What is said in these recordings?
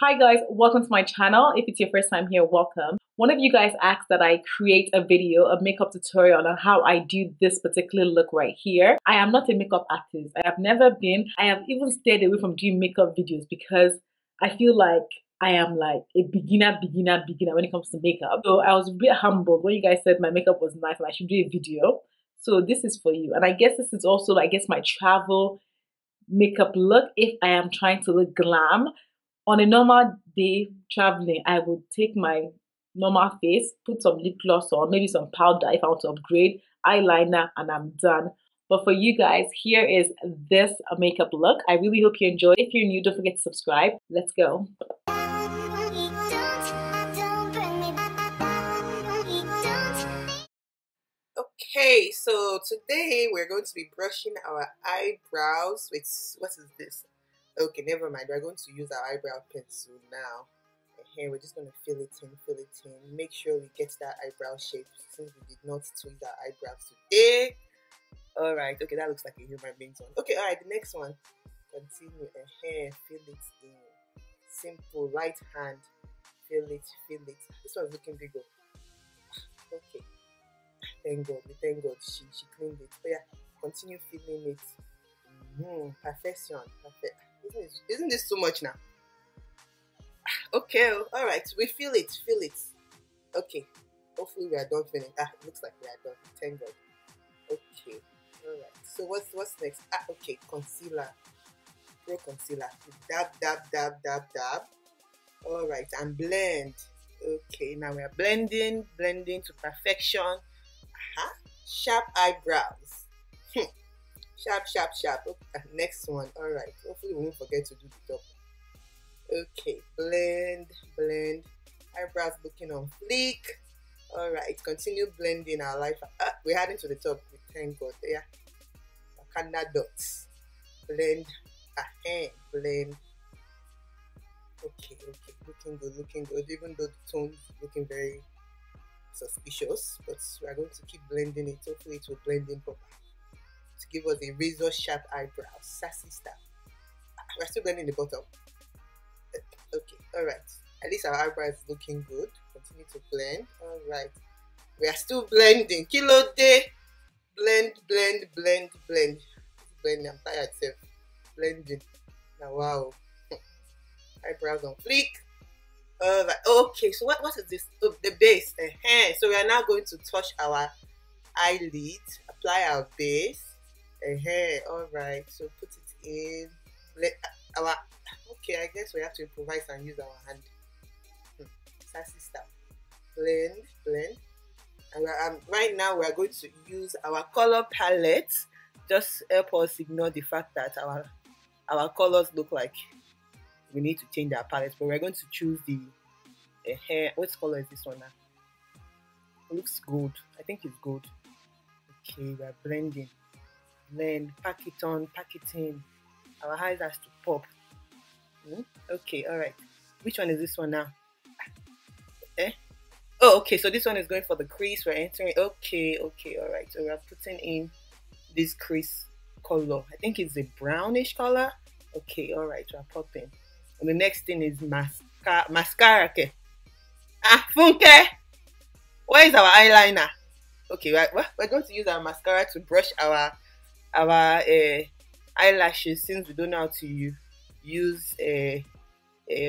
Hi guys, welcome to my channel. If it's your first time here, welcome. One of you guys asked that I create a video, a makeup tutorial on how I do this particular look right here. I am not a makeup artist. I have never been. I have even stayed away from doing makeup videos because I feel like I am like a beginner when it comes to makeup. So I was a bit humbled when you guys said my makeup was nice and I should do a video. So this is for you. And I guess this is also, I guess, my travel makeup look if I am trying to look glam. On a normal day traveling, I would take my normal face, put some lip gloss on, maybe some powder if I want to upgrade, eyeliner, and I'm done. But for you guys, here is this makeup look. I really hope you enjoy. If you're new, don't forget to subscribe. Let's go. Okay, so today we're going to be brushing our eyebrows with, what is this? Okay, never mind. We're going to use our eyebrow pencil now. And here we're just going to fill it in. Make sure we get that eyebrow shape since we did not tweeze our eyebrows today. Alright, okay, that looks like a human being's one. Okay, alright, the next one. Continue. And here, fill it in. Simple, right hand. Fill it. This one's looking bigger. Okay. Thank God, she cleaned it. But yeah, continue filling it. Perfection. Perfect. Isn't this too much now? Okay, alright, we fill it. Okay, hopefully we are done filling. Looks like we are done. Thank God. Okay, alright. So what's next? Okay, concealer. Pro concealer. Dab. Alright, and blend. Okay, now we are blending to perfection. Sharp eyebrows. Sharp. Okay, next one. Alright, hopefully we won't forget to do the top. Okay, blend. Eyebrows looking on fleek. Alright, continue blending our life. We're heading to the top. Thank God. Yeah. Wakanda dots. Blend. Blend. Okay. Looking good. Even though the tone is looking very suspicious, but we're going to keep blending it. Hopefully it will blend in properly to give us a razor sharp eyebrow, sassy stuff. We're still blending the bottom. Okay, alright. At least our eyebrow is looking good. Continue to blend. Alright. We are still blending. Kilo day. Blend. Blending. I'm tired self. Blending. Now wow. Eyebrows on fleek. Alright. Okay, so what is this? Oh, the base. So we are now going to touch our eyelids. Apply our base. Alright, so put it in. Okay, I guess we have to improvise and use our hand. Sassy stuff. Blend. And right now we are going to use our color palette. Just help us ignore the fact that our colors look like we need to change our palette. But we're going to choose the hair. What color is this one now? It looks gold. I think it's gold. Okay, we're blending. Blend, pack it in. Our eyes has to pop. Okay, alright. Which one is this one now? Oh, okay, so this one is going for the crease. We're entering. Okay, alright. So we're putting in this crease color. I think it's a brownish color. Okay, alright, we're popping. And the next thing is mascara. Okay. Funke! Where is our eyeliner? Okay, we're going to use our mascara to brush our eyelashes since we don't know how to use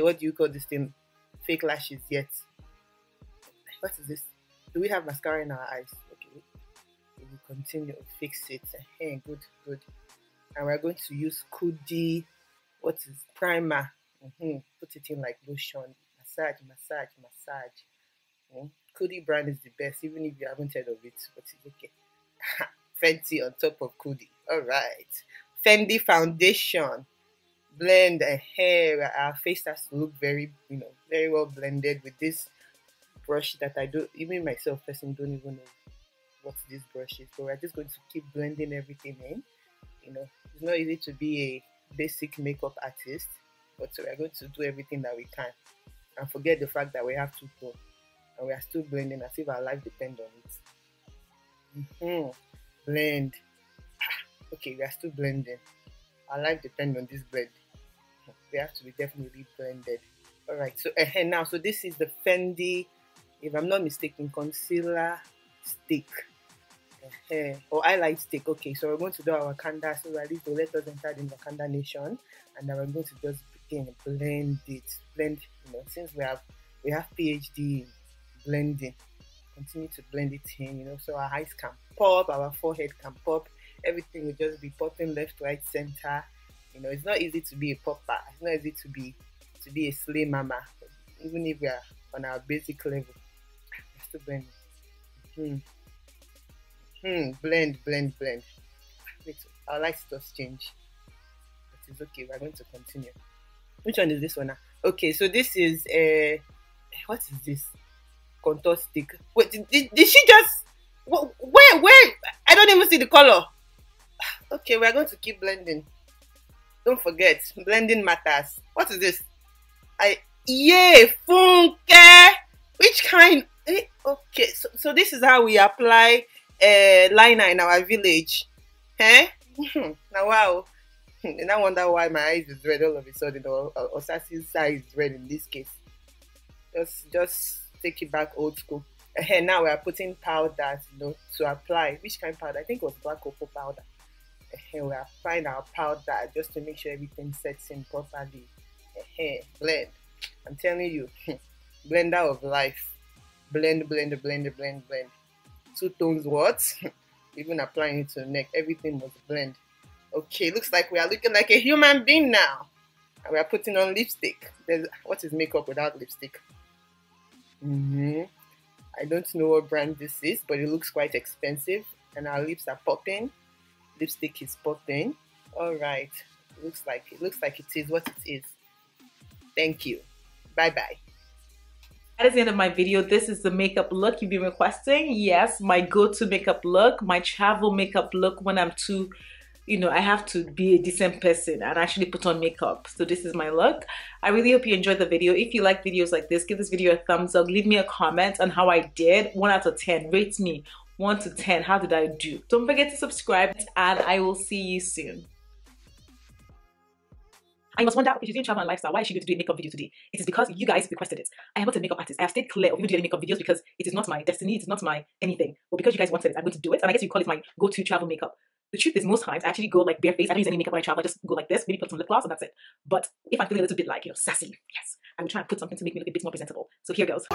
what do you call this thing? Fake lashes yet. What is this? Do we have mascara in our eyes? Okay. We will continue to fix it. Good. And we're going to use Kudi. What is primer? Put it in like lotion. Massage. Kudi brand is the best, even if you haven't heard of it, but it's okay. Fenty on top of Kudi. Alright. Fendi foundation. Blend and hair. Our face has to look very well blended with this brush that I don't, even myself personally don't even know what this brush is. But we're just going to keep blending everything in. It's not easy to be a basic makeup artist, but we're going to do everything that we can and forget the fact that we have to go. And we are still blending as if our life depends on it. Blend. Okay, we are still blending. Our life depends on this blend. We have to be definitely blended. Alright, so now, so this is the Fenty, if I'm not mistaken, concealer stick. Or highlight stick. Okay, so we're going to do our Wakanda, so at least to let us enter the Wakanda nation, and then we're going to just begin blend it. Blend, since we have PhD in blending, continue to blend it in, so our eyes can pop, our forehead can pop, everything will just be popping left, right, center. It's not easy to be a popper. It's not easy to be a slay mama, even if we are on our basic level. Just to blend. Blend. Our light just change, but it's okay. We're going to continue. Which one is this one now? Okay, so this is what is this? Contour stick. Wait, did she just? Where? I don't even see the color. Okay, we're going to keep blending. Don't forget, blending matters. What is this? Funke. Which kind? Okay, so this is how we apply liner in our village. Now wow. And I wonder why my eyes is red all of a sudden, or Sassy's eye is red in this case. Just take it back old school. Now we are putting powder, to apply. Which kind of powder? I think it was black cocoa powder. We are applying our powder just to make sure everything sets in properly. Blend. I'm telling you, blender of life. Blend. 2 tones what? Even applying it to the neck, everything must blend. Okay, looks like we are looking like a human being now. And we are putting on lipstick. What is makeup without lipstick? I don't know what brand this is, but it looks quite expensive. And our lips are popping. Lipstick is popping. Alright. Looks like it is what it is. Thank you. Bye-bye. That is the end of my video. This is the makeup look you've been requesting. Yes, my go-to makeup look, my travel makeup look when I'm too, I have to be a decent person and actually put on makeup. So this is my look. I really hope you enjoyed the video. If you like videos like this, give this video a thumbs up. Leave me a comment on how I did. 1 out of 10. Rate me 1 to 10. How did I do? Don't forget to subscribe, and I will see you soon. I must wonder, if you're doing travel and lifestyle, why is she going to do a makeup video today? It is because you guys requested it. I am not a makeup artist. I have stayed clear of even doing makeup videos because it is not my destiny, it is not my anything. But because you guys wanted it, I'm going to do it. And I guess you call it my go-to travel makeup. The truth is, most times I actually go like barefaced. I don't use any makeup when I travel. I just go like this, maybe put some lip gloss, and that's it. But if I'm feeling a little bit like, sassy, yes, I will try and put something to make me look a bit more presentable. So here goes.